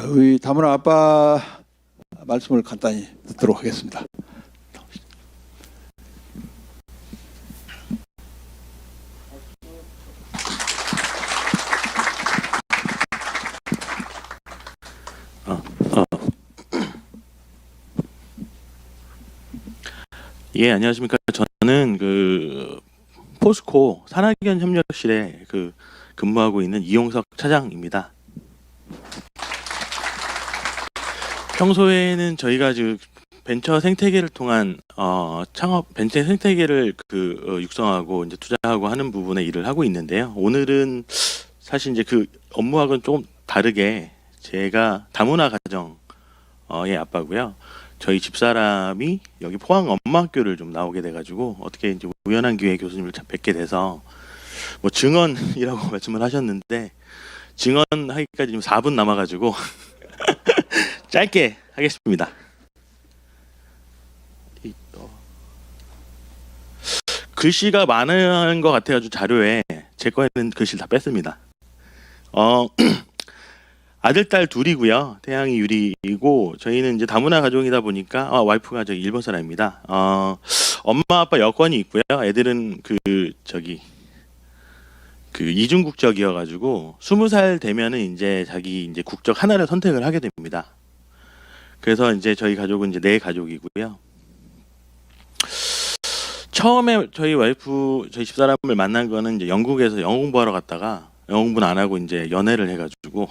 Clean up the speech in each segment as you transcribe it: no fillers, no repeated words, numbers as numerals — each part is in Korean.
우리 다문화 아빠 말씀을 간단히 듣도록 하겠습니다. 예, 안녕하십니까. 저는 포스코 산학연 협력실에 근무하고 있는 이용석 차장입니다. 평소에는 저희가 벤처 생태계를 통한 창업 벤처 생태계를 육성하고 이제 투자하고 하는 부분에 일을 하고 있는데요. 오늘은 사실 이제 업무하고는 조금 다르게 제가 다문화 가정의 아빠고요. 저희 집사람이 여기 포항 엄마학교를 좀 나오게 돼가지고 어떻게 이제 우연한 기회에 교수님을 뵙게 돼서 뭐 증언이라고 말씀을 하셨는데 증언하기까지 지금 4분 남아가지고 짧게 하겠습니다. 글씨가 많은 것 같아가지고 자료에 제 거에는 글씨를 다 뺐습니다. 아들, 딸 둘이고요. 태양이 유리이고 저희는 이제 다문화 가정이다 보니까 와이프가 일본 사람입니다. 엄마 아빠 여권이 있고요. 애들은 이중 국적이어가지고 20살 되면은 이제 자기 이제 국적 하나를 선택을 하게 됩니다. 그래서 이제 저희 가족은 이제 4가족이고요. 처음에 저희 집사람을 만난 거는 이제 영국에서 영어 공부하러 갔다가 영어 공부는 안 하고 이제 연애를 해가지고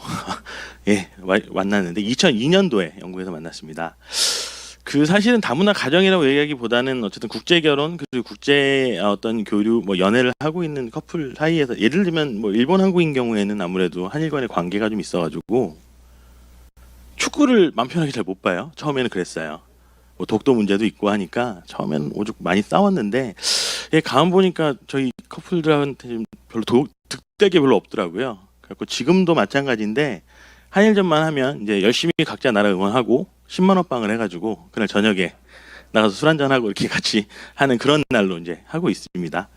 예 만났는데 2002년도에 영국에서 만났습니다. 사실은 다문화 가정이라고 얘기하기보다는 어쨌든 국제 결혼 그리고 국제 어떤 교류 연애를 하고 있는 커플 사이에서 예를 들면 일본 한국인 경우에는 아무래도 한일 간의 관계가 좀 있어가지고 축구를 맘 편하게 잘 못 봐요. 처음에는 그랬어요. 독도 문제도 있고 하니까 처음에는 오죽 많이 싸웠는데 가만 보니까 저희 커플들한테 별로 득대게 별로 없더라고요. 그래서 지금도 마찬가지인데 한일전만 하면 이제 열심히 각자 나라 응원하고 10만 원 빵을 해가지고 그날 저녁에 나가서 술 한잔 하고 이렇게 같이 하는 그런 날로 이제 하고 있습니다.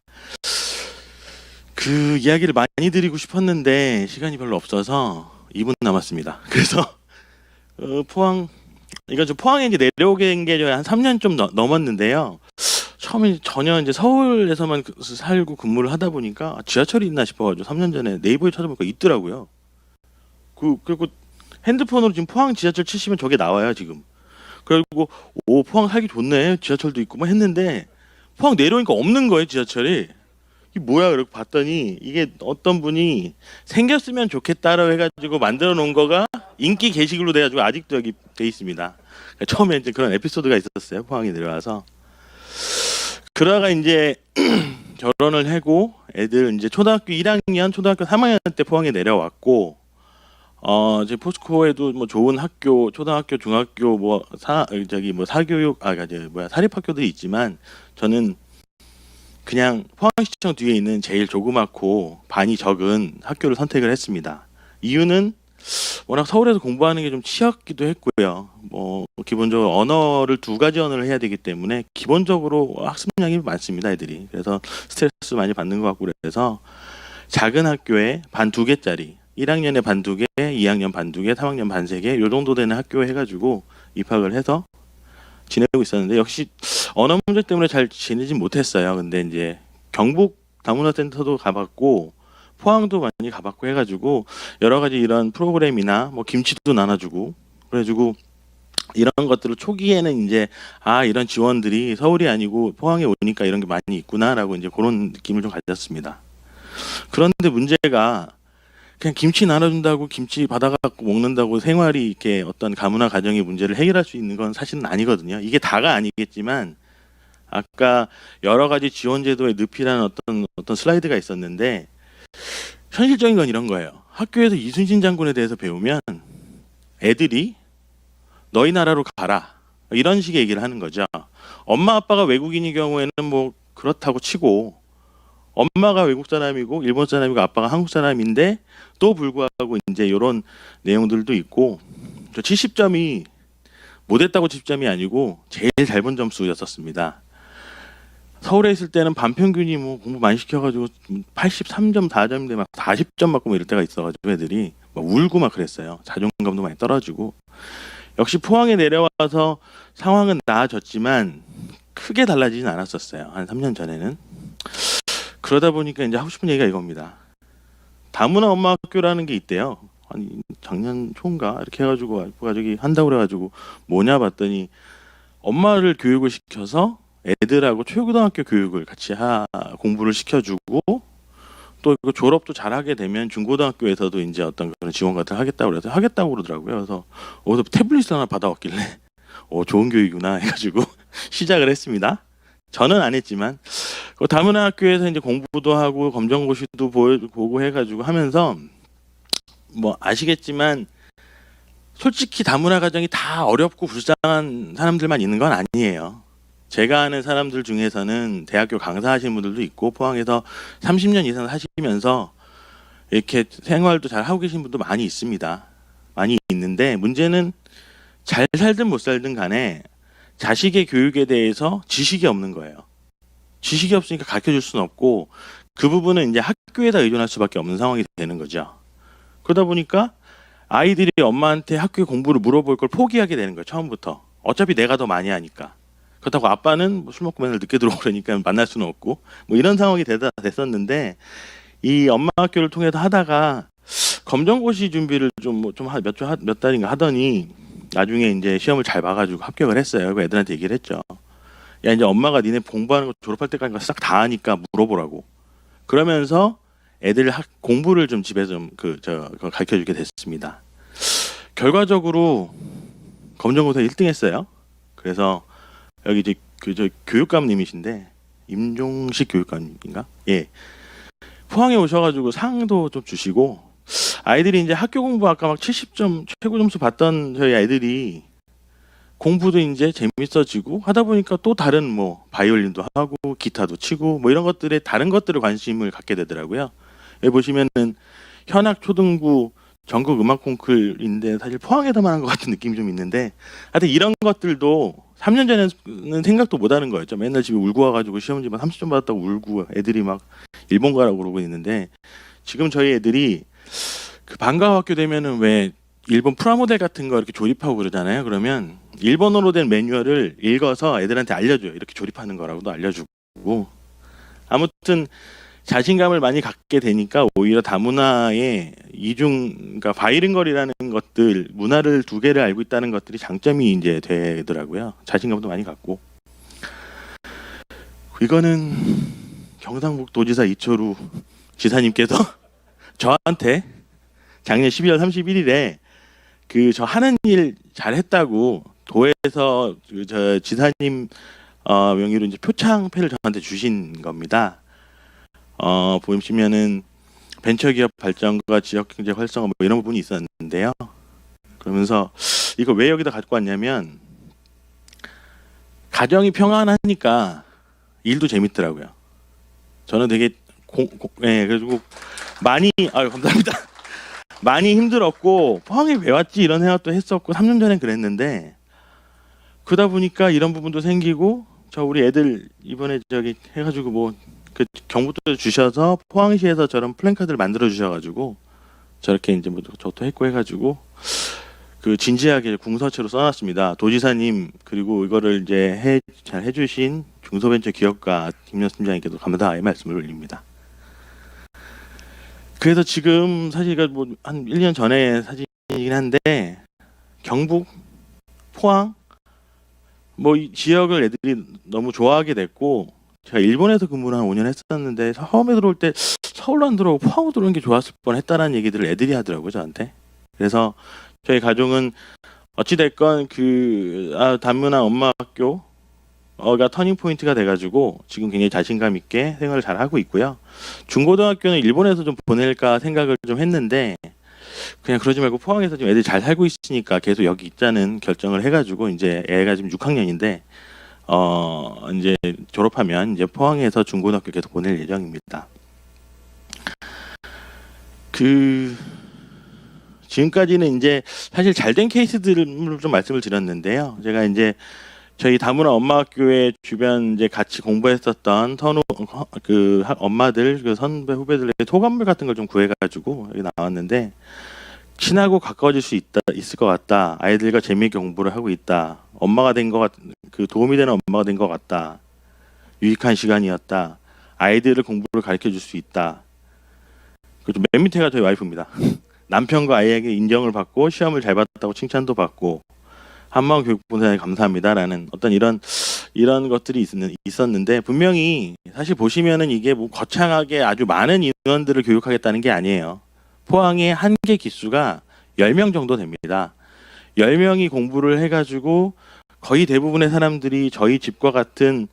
이야기를 많이 드리고 싶었는데 시간이 별로 없어서 2분 남았습니다. 그래서 포항에 이제 내려오게 된 게 한 3년 좀 넘었는데요. 처음에 전혀 이제 서울에서만 살고 근무를 하다 보니까 지하철이 있나 싶어가지고 3년 전에 네이버에 찾아보니까 있더라고요. 그리고 핸드폰으로 지금 포항 지하철 치시면 저게 나와요 지금. 그리고 포항 살기 좋네 지하철도 있고 했는데 포항 내려오니까 없는 거예요 지하철이. 이게 뭐야 그러고 봤더니 이게 어떤 분이 생겼으면 좋겠다라고 해가지고 만들어 놓은 거가 인기 게시글로 돼가지고 아직도 여기 돼 있습니다. 그러니까 처음에 이제 그런 에피소드가 있었어요 포항에 내려와서. 그러다가 이제 결혼을 하고 애들 이제 초등학교 1학년, 초등학교 3학년 때 포항에 내려왔고 이제 포스코에도 좋은 학교, 초등학교, 중학교 사교육 사립학교들이 있지만 저는 그냥 포항시청 뒤에 있는 제일 조그맣고 반이 적은 학교를 선택을 했습니다. 이유는 워낙 서울에서 공부하는 게 좀 치였기도 했고요. 기본적으로 언어를 2가지 언어를 해야 되기 때문에 기본적으로 학습량이 많습니다, 애들이. 그래서 스트레스 많이 받는 것 같고 그래서 작은 학교에 반 2개짜리 1학년에 반 2개, 2학년 반 2개, 3학년 반 3개 요 정도 되는 학교에 해가지고 입학을 해서 지내고 있었는데 역시 언어 문제 때문에 잘 지내진 못했어요. 근데 이제 경북 다문화센터도 가봤고 포항도 많이 가봤고 해가지고 여러 가지 이런 프로그램이나 김치도 나눠주고 그래가지고 이런 것들을 초기에는 이제 이런 지원들이 서울이 아니고 포항에 오니까 이런 게 많이 있구나라고 이제 그런 느낌을 좀 가졌습니다. 그런데 문제가 그냥 김치 나눠준다고 김치 받아갖고 먹는다고 생활이 이렇게 어떤 다문화 가정의 문제를 해결할 수 있는 건 사실은 아니거든요. 이게 다가 아니겠지만 아까 여러 가지 지원 제도의 늪이라는 어떤 슬라이드가 있었는데 현실적인 건 이런 거예요. 학교에서 이순신 장군에 대해서 배우면 애들이 너희 나라로 가라 이런 식의 얘기를 하는 거죠. 엄마 아빠가 외국인의 경우에는 그렇다고 치고 엄마가 외국 사람이고 일본 사람이고 아빠가 한국 사람인데 또 불구하고 이제 이런 내용들도 있고 70점이 못했다고 70점이 아니고 제일 잘 본 점수였었습니다. 서울에 있을 때는 반평균이 공부 많이 시켜가지고 83점, 4점인데 막 40점 맞고 이럴 때가 있어가지고 애들이 막 울고 막 그랬어요. 자존감도 많이 떨어지고. 역시 포항에 내려와서 상황은 나아졌지만 크게 달라지진 않았었어요. 한 3년 전에는. 그러다 보니까 이제 하고 싶은 얘기가 이겁니다. 다문화 엄마 학교라는 게 있대요. 아니 작년 초인가 이렇게 해가지고 와이프 가족이 한다고 그래가지고 뭐냐 봤더니 엄마를 교육을 시켜서 애들하고 초고등학교 교육을 같이 공부를 시켜주고 또 그 졸업도 잘하게 되면 중고등학교에서도 이제 어떤 그런 지원 같은 거 하겠다고 그래서 하겠다고 그러더라고요. 그래서 어디서 태블릿 하나 받아왔길래 좋은 교육이구나 해가지고 시작을 했습니다. 저는 안 했지만 그 다문화 학교에서 이제 공부도 하고 검정고시도 보고 해가지고 하면서 뭐 아시겠지만 솔직히 다문화 가정이 다 어렵고 불쌍한 사람들만 있는 건 아니에요. 제가 아는 사람들 중에서는 대학교 강사하시는 분들도 있고 포항에서 30년 이상 사시면서 이렇게 생활도 잘 하고 계신 분도 많이 있습니다. 많이 있는데 문제는 잘 살든 못 살든 간에 자식의 교육에 대해서 지식이 없는 거예요. 지식이 없으니까 가르쳐줄 수는 없고 그 부분은 이제 학교에다 의존할 수밖에 없는 상황이 되는 거죠. 그러다 보니까 아이들이 엄마한테 학교에 공부를 물어볼 걸 포기하게 되는 거예요. 처음부터. 어차피 내가 더 많이 하니까. 그렇다고 아빠는 술 먹고 맨날 늦게 들어오고 그러니까 만날 수는 없고 뭐 이런 상황이 됐었는데 이 엄마 학교를 통해서 하다가 검정고시 준비를 몇 달인가 하더니 나중에 이제 시험을 잘 봐가지고 합격을 했어요. 그 애들한테 얘기를 했죠. 야 이제 엄마가 니네 공부하는 거 졸업할 때까지 싹 다 하니까 물어보라고. 그러면서 애들 공부를 좀 집에서 좀 가르쳐주게 됐습니다. 결과적으로 검정고사 1등 했어요. 그래서 여기 이제 저 교육감님이신데 임종식 교육감인가? 예. 포항에 오셔가지고 상도 좀 주시고 아이들이 이제 학교 공부 아까 막 70점 최고 점수 받던 저희 아이들이 공부도 이제 재밌어지고 하다 보니까 또 다른 뭐 바이올린도 하고 기타도 치고 뭐 이런 것들에 다른 것들에 관심을 갖게 되더라고요. 여기 보시면은 현악 초등부 전국 음악 콩쿨인데 사실 포항에서만 한 것 같은 느낌이 좀 있는데 하여튼 이런 것들도 3년 전에는 생각도 못 하는 거였죠. 맨날 집에 울고 와가지고 시험지만 30점 받았다고 울고 애들이 막 일본 가라고 그러고 있는데 지금 저희 애들이 그 방과후 학교 되면은 왜 일본 프라모델 같은 거 이렇게 조립하고 그러잖아요. 그러면 일본어로 된 매뉴얼을 읽어서 애들한테 알려줘요. 이렇게 조립하는 거라고도 알려주고 아무튼 자신감을 많이 갖게 되니까 오히려 다문화의 그러니까 바이링걸이라는 것들, 문화를 두 개를 알고 있다는 것들이 장점이 이제 되더라고요. 자신감도 많이 갖고. 이거는 경상북도지사 이철우 지사님께서 저한테 작년 12월 31일에 저 하는 일 잘했다고 도에서 저 지사님 명의로 이제 표창패를 저한테 주신 겁니다. 보시면은 벤처기업 발전과 지역경제 활성화 뭐 이런 부분이 있었는데요. 그러면서 이거 왜 여기다 갖고 왔냐면 가정이 평안하니까 일도 재밌더라고요. 저는 되게 그래가지고 많이 감사합니다. 많이 힘들었고 포항에 왜 왔지 이런 생각도 했었고 3년 전엔 그랬는데 그러다 보니까 이런 부분도 생기고 우리 애들 이번에 해가지고 뭐 그 경북도 주셔서 포항시에서 저런 플랜카드를 만들어 주셔가지고 저렇게 이제 뭐 저도 했고 해가지고 그 진지하게 궁서체로 써놨습니다. 도지사님 그리고 이거를 이제 잘 해주신 중소벤처기업가 김연수 팀장님께도 감사의 말씀을 올립니다. 그래서 지금 사실 이거 뭐 한 1년 전에 사진이긴 한데 경북, 포항 뭐 이 지역을 애들이 너무 좋아하게 됐고 제가 일본에서 근무를 한 5년 했었는데 처음에 들어올 때 서울로 안 들어오고 포항으로 들어오는 게 좋았을 뻔했다는 얘기들을 애들이 하더라고요 저한테. 그래서 저희 가족은 어찌됐건 다문화 엄마 학교가 터닝 포인트가 돼가지고 지금 굉장히 자신감 있게 생활을 잘 하고 있고요. 중고등학교는 일본에서 좀 보낼까 생각을 좀 했는데 그냥 그러지 말고 포항에서 좀 애들이 잘 살고 있으니까 계속 여기 있자는 결정을 해가지고 이제 애가 지금 6학년인데 이제 졸업하면 이제 포항에서 중고등학교 계속 보낼 예정입니다. 지금까지는 이제 사실 잘된 케이스들을 좀 말씀을 드렸는데요. 제가 이제 저희 다문화 엄마 학교에 주변 이제 같이 공부했었던 엄마들 선배 후배들의 소감물 같은 걸 좀 구해가지고 여기 나왔는데 친하고 가까워질 수 있을 것 같다. 아이들과 재미있게 공부를 하고 있다. 엄마가 된 것 그 도움이 되는 엄마가 된 것 같다. 유익한 시간이었다. 아이들을 공부를 가르쳐 줄 수 있다. 그리고 맨 밑에가 저희 와이프입니다. 남편과 아이에게 인정을 받고 시험을 잘 봤다고 칭찬도 받고 한마음 교육본사에 감사합니다라는 어떤 이런 것들이 있었는데 분명히 사실 보시면은 이게 뭐 거창하게 아주 많은 인원들을 교육하겠다는 게 아니에요. 포항의 한계 기수가 10명 정도 됩니다. 10명이 공부를 해가지고 거의 대부분의 사람들이 저희 집과 같은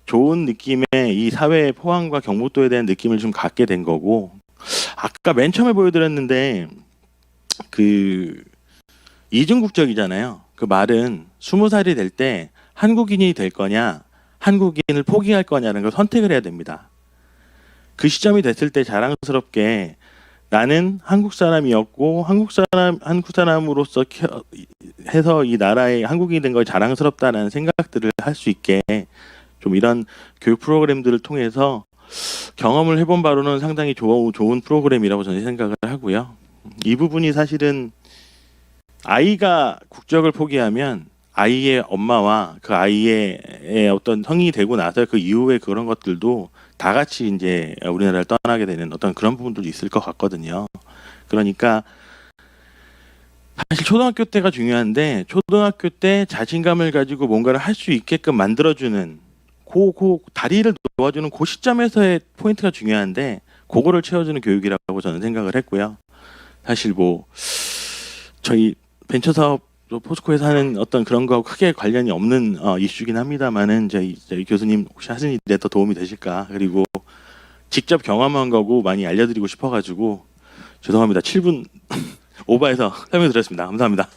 좋은 느낌의 이 사회 포항과 경북도에 대한 느낌을 좀 갖게 된 거고 아까 맨 처음에 보여드렸는데 그 이중국적이잖아요. 그 말은 20살이 될 때 한국인이 될 거냐 한국인을 포기할 거냐는 걸 선택을 해야 됩니다. 그 시점이 됐을 때 자랑스럽게 나는 한국 사람이었고 한국 사람으로서 해서 이 나라의 한국인이 된 걸 자랑스럽다는 생각들을 할 수 있게 좀 이런 교육 프로그램들을 통해서 경험을 해본 바로는 상당히 좋은 프로그램이라고 저는 생각을 하고요. 이 부분이 사실은 아이가 국적을 포기하면 아이의 엄마와 그 아이의 어떤 성인이 되고 나서 그 이후에 그런 것들도 다 같이 이제 우리나라를 떠나게 되는 어떤 그런 부분들도 있을 것 같거든요. 그러니까 사실 초등학교 때가 중요한데 초등학교 때 자신감을 가지고 뭔가를 할 수 있게끔 만들어주는 그 다리를 놓아주는 그 시점에서의 포인트가 중요한데 그거를 채워주는 교육이라고 저는 생각을 했고요. 사실 뭐 저희 벤처 사업 포스코에서 하는 어떤 그런 거하고 크게 관련이 없는 이슈긴 합니다만은 저희 교수님 혹시 하시는 일에 더 도움이 되실까 그리고 직접 경험한 거고 많이 알려드리고 싶어가지고 죄송합니다. 7분 오버해서 설명드렸습니다. 감사합니다.